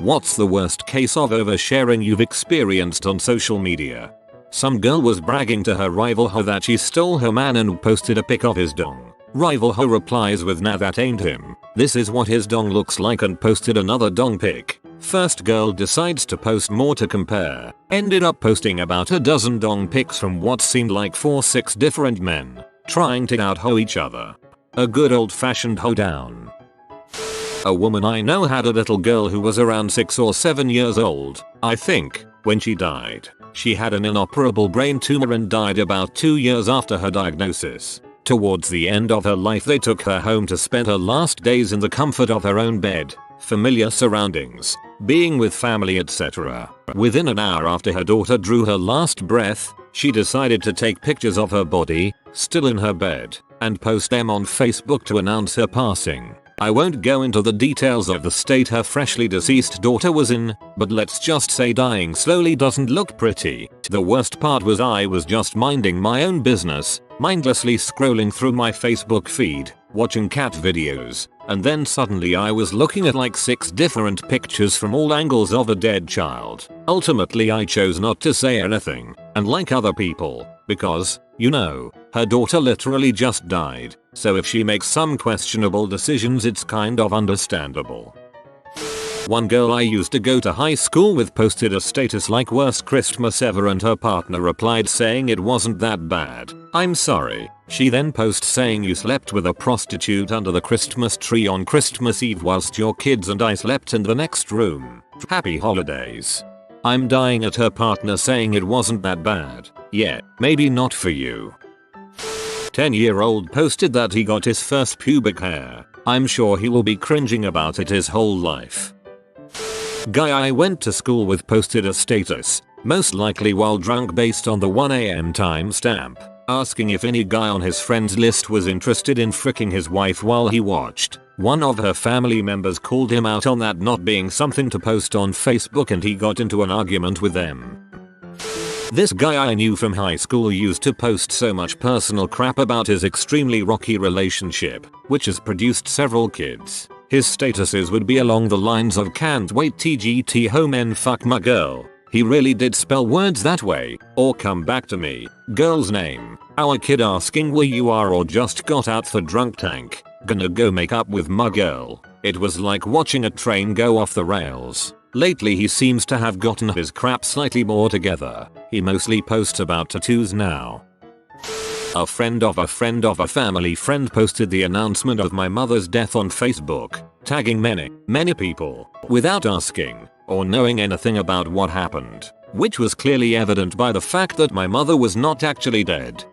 What's the worst case of oversharing you've experienced on social media? Some girl was bragging to her rival hoe that she stole her man and posted a pic of his dong. Rival hoe replies with "Nah, that ain't him. This is what his dong looks like," and posted another dong pic. First girl decides to post more to compare. Ended up posting about a dozen dong pics from what seemed like 4-6 different men, trying to out-hoe each other. A good old-fashioned hoedown. A woman I know had a little girl who was around 6 or 7 years old, I think, when she died. She had an inoperable brain tumor and died about 2 years after her diagnosis. Towards the end of her life they took her home to spend her last days in the comfort of her own bed, familiar surroundings, being with family, etc. Within an hour after her daughter drew her last breath, she decided to take pictures of her body, still in her bed, and post them on Facebook to announce her passing. I won't go into the details of the state her freshly deceased daughter was in, but let's just say dying slowly doesn't look pretty. The worst part was I was just minding my own business, mindlessly scrolling through my Facebook feed, watching cat videos, and then suddenly I was looking at like 6 different pictures from all angles of a dead child. Ultimately I chose not to say anything, unlike other people, because, you know, her daughter literally just died, so if she makes some questionable decisions it's kind of understandable. One girl I used to go to high school with posted a status like "Worst Christmas ever," and her partner replied saying it wasn't that bad. "I'm sorry." She then posts saying "You slept with a prostitute under the Christmas tree on Christmas Eve whilst your kids and I slept in the next room. Happy holidays." I'm dying at her partner saying it wasn't that bad. Yeah, maybe not for you. 10-year-old posted that he got his first pubic hair. I'm sure he will be cringing about it his whole life. Guy I went to school with posted a status, most likely while drunk based on the 1 AM timestamp, asking if any guy on his friends list was interested in fricking his wife while he watched. One of her family members called him out on that not being something to post on Facebook and he got into an argument with them. This guy I knew from high school used to post so much personal crap about his extremely rocky relationship, which has produced several kids. His statuses would be along the lines of "Can't wait TGT home and fuck my girl. He really did spell words that way," or "Come back to me. Girl's name. Our kid asking where you are or just got out the drunk tank. Gonna go make up with my girl." It was like watching a train go off the rails. Lately he seems to have gotten his crap slightly more together. He mostly posts about tattoos now. A friend of a friend of a family friend posted the announcement of my mother's death on Facebook, tagging many people, without asking or knowing anything about what happened, which was clearly evident by the fact that my mother was not actually dead.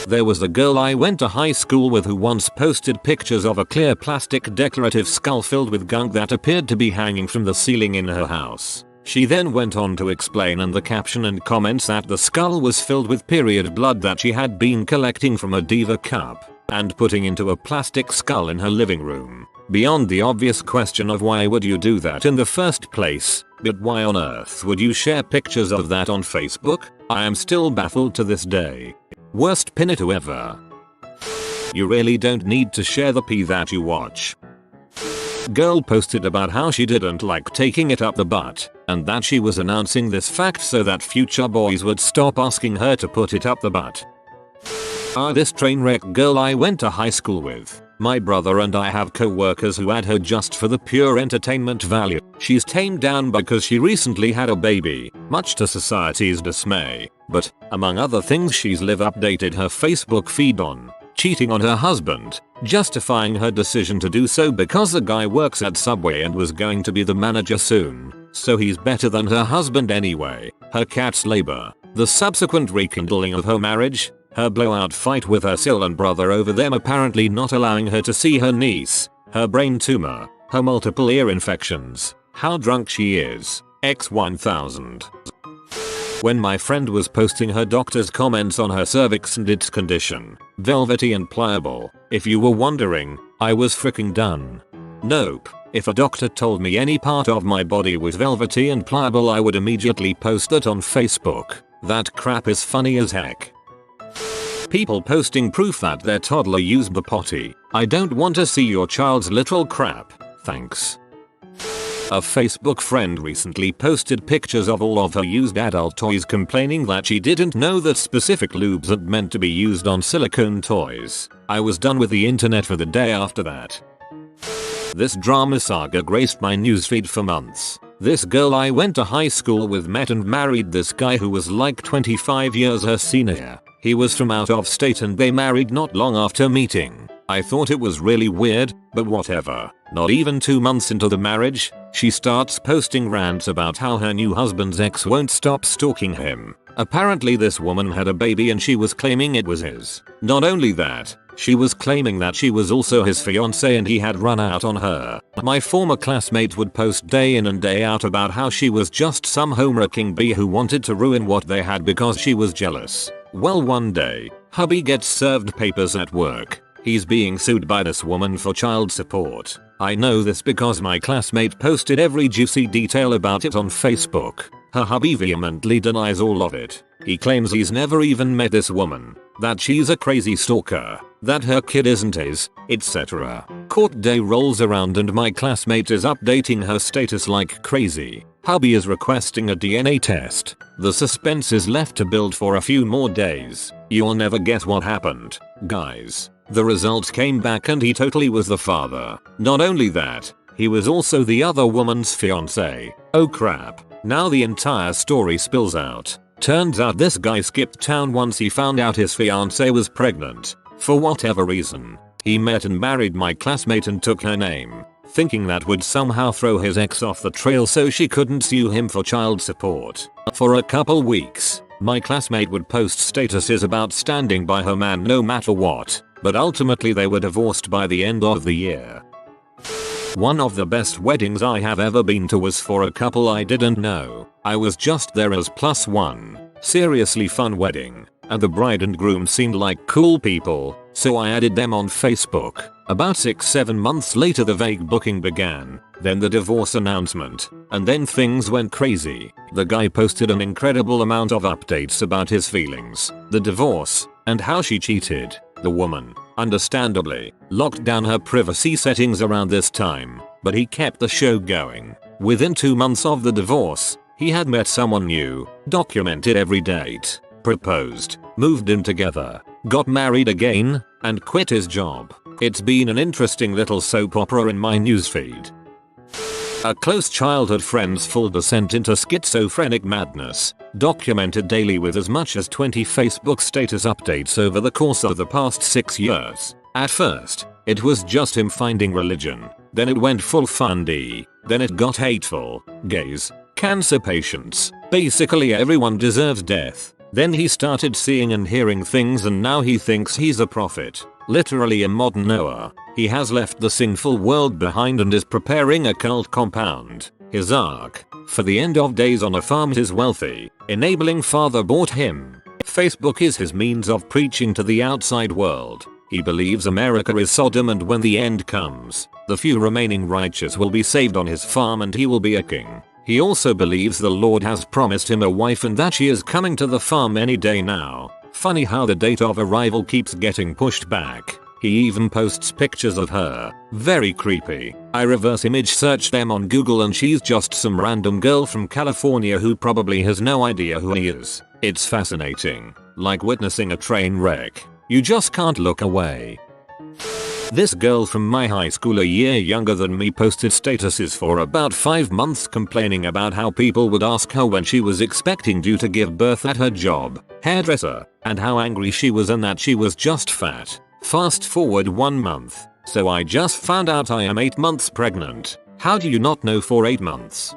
There was a girl I went to high school with who once posted pictures of a clear plastic decorative skull filled with gunk that appeared to be hanging from the ceiling in her house. She then went on to explain in the caption and comments that the skull was filled with period blood that she had been collecting from a diva cup and putting into a plastic skull in her living room. Beyond the obvious question of why would you do that in the first place, but why on earth would you share pictures of that on Facebook? I am still baffled to this day. Worst pinito ever. You really don't need to share the pee that you watch. Girl posted about how she didn't like taking it up the butt, and that she was announcing this fact so that future boys would stop asking her to put it up the butt. This train wreck girl I went to high school with. My brother and I have co-workers who add her just for the pure entertainment value. She's tamed down because she recently had a baby, much to society's dismay, but, among other things, she's updated her Facebook feed on cheating on her husband, justifying her decision to do so because the guy works at Subway and was going to be the manager soon, so he's better than her husband anyway, her cat's labor, the subsequent rekindling of her marriage, her blowout fight with her Sillen brother over them apparently not allowing her to see her niece, her brain tumor, her multiple ear infections, how drunk she is, X1000. When my friend was posting her doctor's comments on her cervix and its condition, velvety and pliable, if you were wondering, I was freaking done. Nope. If a doctor told me any part of my body was velvety and pliable I would immediately post it on Facebook. That crap is funny as heck. People posting proof that their toddler used the potty. I don't want to see your child's little crap, thanks. A Facebook friend recently posted pictures of all of her used adult toys, complaining that she didn't know that specific lubes aren't meant to be used on silicone toys. I was done with the internet for the day after that. This drama saga graced my newsfeed for months. This girl I went to high school with met and married this guy who was like 25 years her senior. He was from out of state and they married not long after meeting. I thought it was really weird, but whatever. Not even 2 months into the marriage, she starts posting rants about how her new husband's ex won't stop stalking him. Apparently this woman had a baby and she was claiming it was his. Not only that, she was claiming that she was also his fiancé and he had run out on her. My former classmate would post day in and day out about how she was just some homewrecking bee who wanted to ruin what they had because she was jealous. Well, one day, hubby gets served papers at work. He's being sued by this woman for child support. I know this because my classmate posted every juicy detail about it on Facebook. Her hubby vehemently denies all of it. He claims he's never even met this woman, that she's a crazy stalker, that her kid isn't his, etc. Court day rolls around and my classmate is updating her status like crazy. Hubby is requesting a DNA test. The suspense is left to build for a few more days. You'll never guess what happened, guys. The results came back and he totally was the father. Not only that, he was also the other woman's fiancé. Oh crap. Now the entire story spills out. Turns out this guy skipped town once he found out his fiancée was pregnant. For whatever reason, he met and married my classmate and took her name, thinking that would somehow throw his ex off the trail so she couldn't sue him for child support. For a couple weeks, my classmate would post statuses about standing by her man no matter what, but ultimately they were divorced by the end of the year. One of the best weddings I have ever been to was for a couple I didn't know. I was just there as +1. Seriously fun wedding, and the bride and groom seemed like cool people, so I added them on Facebook. About 6-7 months later the vague booking began, then the divorce announcement, and then things went crazy. The guy posted an incredible amount of updates about his feelings, the divorce, and how she cheated. The woman, understandably, locked down her privacy settings around this time, but he kept the show going. Within 2 months of the divorce, he had met someone new, documented every date, proposed, moved in together, got married again, and quit his job. It's been an interesting little soap opera in my newsfeed. A close childhood friend's full descent into schizophrenic madness, documented daily with as much as 20 Facebook status updates over the course of the past 6 years. At first, it was just him finding religion, then it went full fundy, then it got hateful, gays, cancer patients, basically everyone deserves death. Then he started seeing and hearing things and now he thinks he's a prophet, literally a modern Noah. He has left the sinful world behind and is preparing a cult compound, his ark, for the end of days on a farm his wealthy, enabling father bought him. Facebook is his means of preaching to the outside world. He believes America is Sodom and when the end comes, the few remaining righteous will be saved on his farm and he will be a king. He also believes the Lord has promised him a wife and that she is coming to the farm any day now. Funny how the date of arrival keeps getting pushed back. He even posts pictures of her. Very creepy. I reverse image search them on Google and she's just some random girl from California who probably has no idea who he is. It's fascinating. Like witnessing a train wreck. You just can't look away. This girl from my high school a year younger than me posted statuses for about 5 months complaining about how people would ask her when she was expecting due to give birth at her job, hairdresser, and how angry she was and that she was just fat. Fast forward 1 month, so I just found out I am 8 months pregnant. How do you not know for 8 months?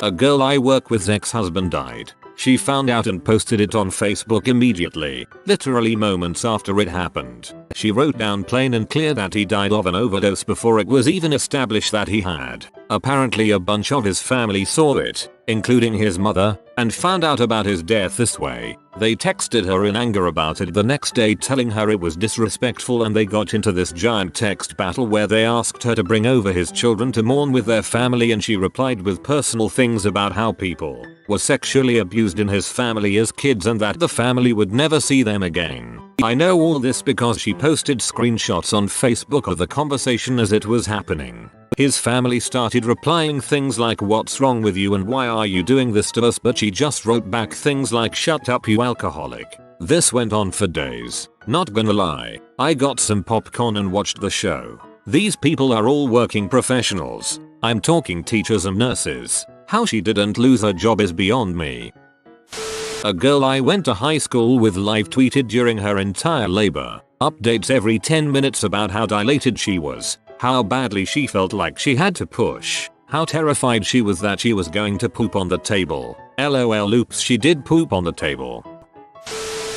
A girl I work with's ex-husband died. She found out and posted it on Facebook immediately, literally moments after it happened. She wrote down plain and clear that he died of an overdose before it was even established that he had. Apparently a bunch of his family saw it, including his mother, and found out about his death this way. They texted her in anger about it the next day telling her it was disrespectful and they got into this giant text battle where they asked her to bring over his children to mourn with their family and she replied with personal things about how people were sexually abused in his family as kids and that the family would never see them again. I know all this because she posted screenshots on Facebook of the conversation as it was happening. His family started replying things like what's wrong with you and why are you doing this to us, but she just wrote back things like shut up you alcoholic. This went on for days. Not gonna lie, I got some popcorn and watched the show. These people are all working professionals. I'm talking teachers and nurses. How she didn't lose her job is beyond me. A girl I went to high school with live tweeted during her entire labor updates every 10 minutes about how dilated she was, how badly she felt like she had to push, how terrified she was that she was going to poop on the table. LOL, oops, she did poop on the table.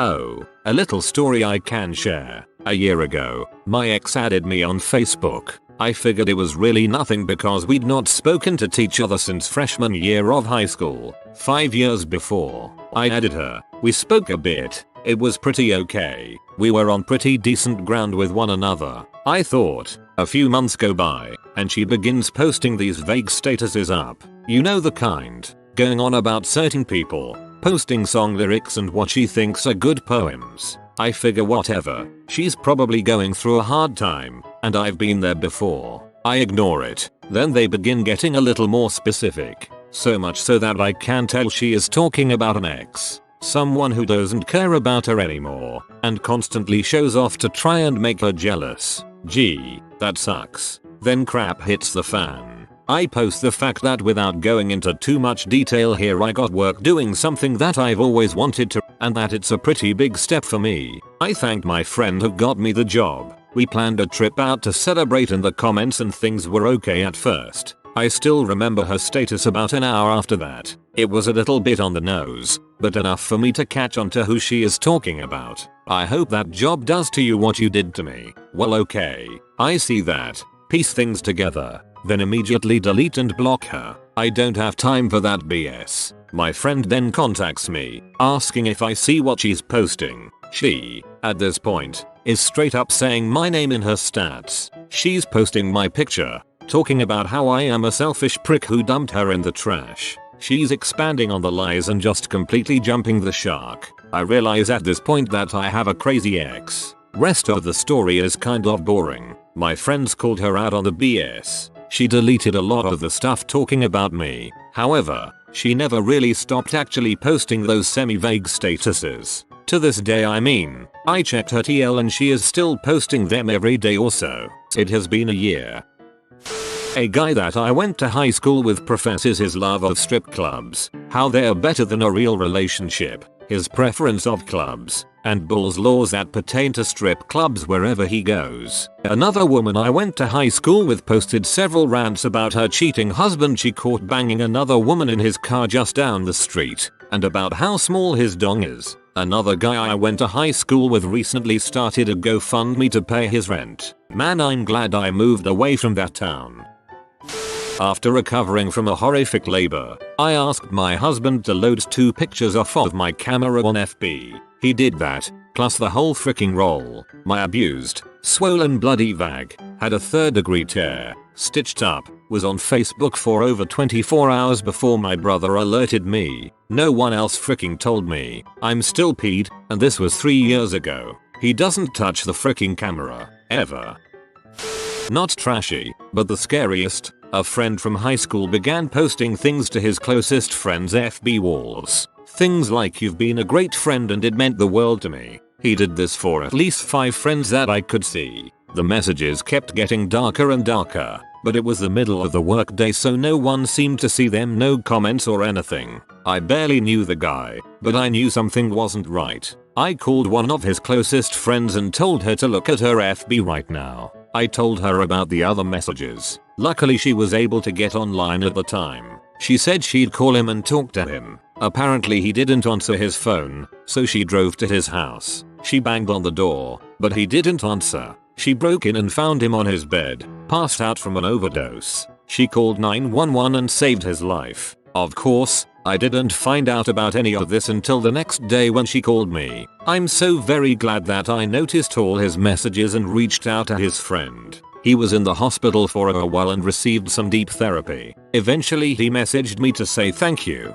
Oh, a little story I can share. A year ago, my ex added me on Facebook. I figured it was really nothing because we'd not spoken to each other since freshman year of high school. 5 years before I added her, we spoke a bit. It was pretty okay. We were on pretty decent ground with one another. I thought. A few months go by, and she begins posting these vague statuses up. You know the kind. Going on about certain people. Posting song lyrics and what she thinks are good poems. I figure whatever. She's probably going through a hard time, and I've been there before. I ignore it. Then they begin getting a little more specific. So much so that I can tell she is talking about an ex. Someone who doesn't care about her anymore, and constantly shows off to try and make her jealous. Gee, that sucks. Then crap hits the fan. I post the fact that without going into too much detail here, I got work doing something that I've always wanted to, and that it's a pretty big step for me. I thanked my friend who got me the job. We planned a trip out to celebrate in the comments and things were okay at first. I still remember her status about an hour after that. It was a little bit on the nose, but enough for me to catch on to who she is talking about. I hope that job does to you what you did to me. Well, okay. I see that. Piece things together. Then immediately delete and block her. I don't have time for that BS. My friend then contacts me, asking if I see what she's posting. She, at this point, is straight up saying my name in her stats. She's posting my picture, talking about how I am a selfish prick who dumped her in the trash. She's expanding on the lies and just completely jumping the shark. I realize at this point that I have a crazy ex. Rest of the story is kind of boring. My friends called her out on the BS. She deleted a lot of the stuff talking about me. However, she never really stopped actually posting those semi-vague statuses. To this day, I checked her TL and she is still posting them every day or so. It has been a year. A guy that I went to high school with professes his love of strip clubs, how they're better than a real relationship, his preference of clubs, and Bull's laws that pertain to strip clubs wherever he goes. Another woman I went to high school with posted several rants about her cheating husband she caught banging another woman in his car just down the street, and about how small his dong is. Another guy I went to high school with recently started a GoFundMe to pay his rent. Man, I'm glad I moved away from that town. After recovering from a horrific labor, I asked my husband to load 2 pictures off of my camera on FB. He did that, plus the whole freaking roll. My abused, swollen bloody vag had a 3rd-degree tear, stitched up, was on Facebook for over 24 hours before my brother alerted me. No one else freaking told me. I'm still peed, and this was 3 years ago. He doesn't touch the freaking camera, ever. Not trashy, but the scariest. A friend from high school began posting things to his closest friends' FB walls. Things like you've been a great friend and it meant the world to me. He did this for at least 5 friends that I could see. The messages kept getting darker and darker, but it was the middle of the workday so no one seemed to see them, no comments or anything. I barely knew the guy, but I knew something wasn't right. I called one of his closest friends and told her to look at her FB right now. I told her about the other messages. Luckily she was able to get online at the time. She said she'd call him and talk to him. Apparently he didn't answer his phone, so she drove to his house. She banged on the door, but he didn't answer. She broke in and found him on his bed, passed out from an overdose. She called 911 and saved his life. Of course, I didn't find out about any of this until the next day when she called me. I'm so very glad that I noticed all his messages and reached out to his friend. He was in the hospital for a while and received some deep therapy. Eventually he messaged me to say thank you.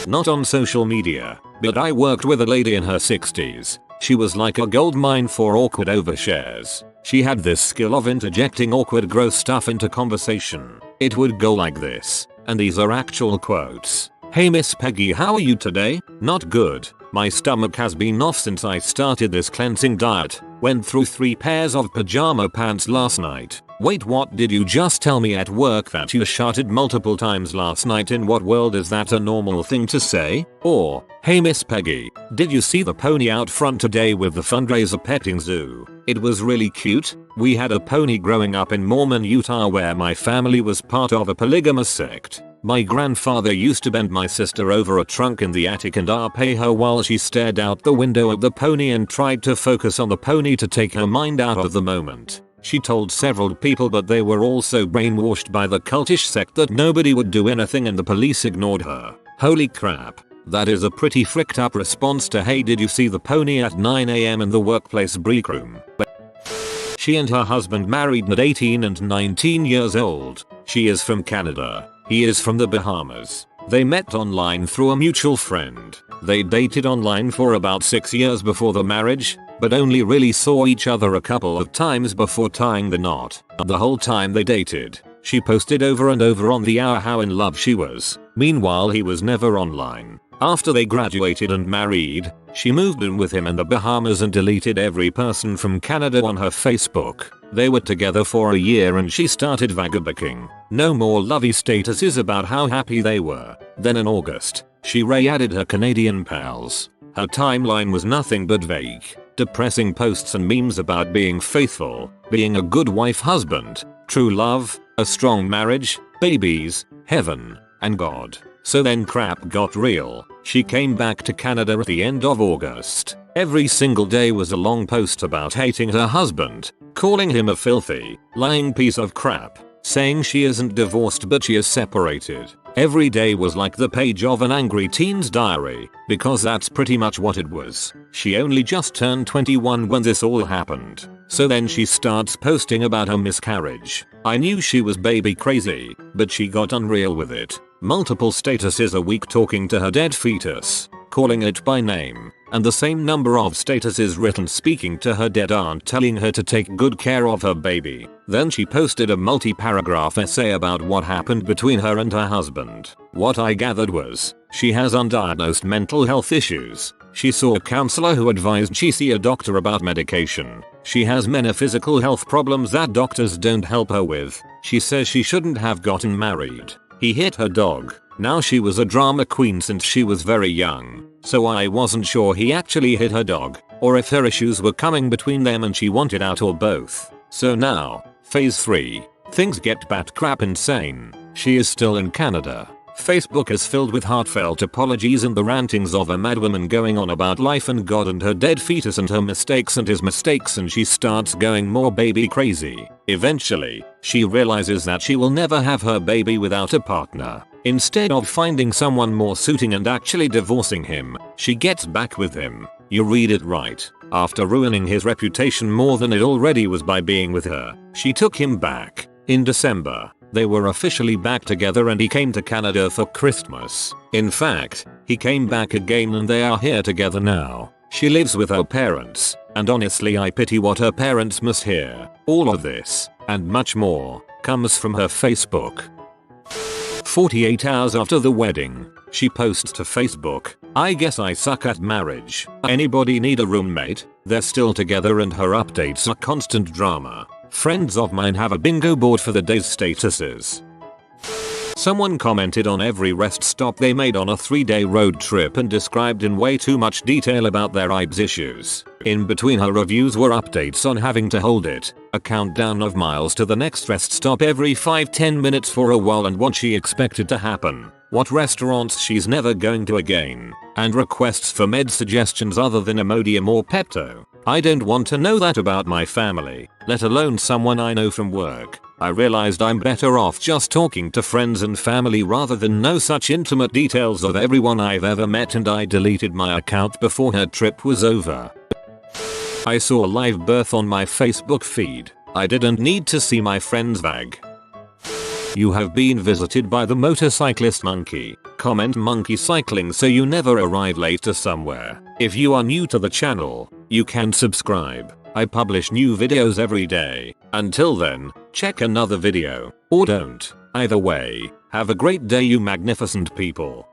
Not on social media, but I worked with a lady in her 60s. She was like a goldmine for awkward overshares. She had this skill of interjecting awkward gross stuff into conversation. It would go like this, and these are actual quotes. "Hey Miss Peggy, how are you today? Not good. My stomach has been off since I started this cleansing diet. Went through 3 pairs of pajama pants last night. Wait, what did you just tell me at work that you sharted multiple times last night? In what world is that a normal thing to say?" Or, "Hey Miss Peggy, did you see the pony out front today with the fundraiser petting zoo? It was really cute. We had a pony growing up in Mormon, Utah, where my family was part of a polygamous sect. My grandfather used to bend my sister over a trunk in the attic and pay her while she stared out the window at the pony and tried to focus on the pony to take her mind out of the moment. She told several people, but they were all so brainwashed by the cultish sect that nobody would do anything and the police ignored her. Holy crap. That is a pretty fricked up response to 'Hey, did you see the pony at 9 AM in the workplace break room?' She and her husband married at 18 and 19 years old. She is from Canada. He is from the Bahamas. They met online through a mutual friend. They dated online for about 6 years before the marriage, but only really saw each other a couple of times before tying the knot. The whole time they dated, she posted over and over on the hour how in love she was. Meanwhile, he was never online. After they graduated and married, she moved in with him in the Bahamas and deleted every person from Canada on her Facebook. They were together for a year and she started vagabonding. No more lovey statuses about how happy they were. Then in August, she re-added her Canadian pals. Her timeline was nothing but vague, depressing posts and memes about being faithful, being a good wife, husband, true love, a strong marriage, babies, heaven, and God. So then crap got real. She came back to Canada at the end of August. Every single day was a long post about hating her husband, calling him a filthy, lying piece of crap, saying she isn't divorced but she is separated. Every day was like the page of an angry teen's diary, because that's pretty much what it was. She only just turned 21 when this all happened. So then she starts posting about her miscarriage. I knew she was baby crazy, but she got unreal with it. Multiple statuses a week talking to her dead fetus, calling it by name, and the same number of statuses written speaking to her dead aunt, telling her to take good care of her baby. Then she posted a multi-paragraph essay about what happened between her and her husband. What I gathered was, she has undiagnosed mental health issues. She saw a counselor who advised she see a doctor about medication. She has many physical health problems that doctors don't help her with. She says she shouldn't have gotten married. He hit her dog. Now she was a drama queen since she was very young, so I wasn't sure he actually hit her dog, or if her issues were coming between them and she wanted out, or both. So now, phase 3. Things get bat crap insane. She is still in Canada. Facebook is filled with heartfelt apologies and the rantings of a madwoman going on about life and God and her dead fetus and her mistakes and his mistakes, and she starts going more baby crazy. Eventually, she realizes that she will never have her baby without a partner. Instead of finding someone more suiting and actually divorcing him, she gets back with him. You read it right. After ruining his reputation more than it already was by being with her, she took him back. In December, they were officially back together and he came to Canada for Christmas. In fact, he came back again and they are here together now. She lives with her parents, and honestly I pity what her parents must hear. All of this, and much more, comes from her Facebook. 48 hours after the wedding, she posts to Facebook, "I guess I suck at marriage. Anybody need a roommate?" They're still together and her updates are constant drama. Friends of mine have a bingo board for the day's statuses. Someone commented on every rest stop they made on a 3-day road trip and described in way too much detail about their issues. In between her reviews were updates on having to hold it, a countdown of miles to the next rest stop every 5-10 minutes for a while and what she expected to happen, what restaurants she's never going to again, and requests for med suggestions other than Imodium or Pepto. I don't want to know that about my family, let alone someone I know from work. I realized I'm better off just talking to friends and family rather than know such intimate details of everyone I've ever met, and I deleted my account before her trip was over. I saw a live birth on my Facebook feed. I didn't need to see my friend's vag. You have been visited by the motorcyclist monkey. Comment monkey cycling so you never arrive late to somewhere. If you are new to the channel, you can subscribe. I publish new videos every day. Until then, check another video, or don't. Either way, have a great day you magnificent people.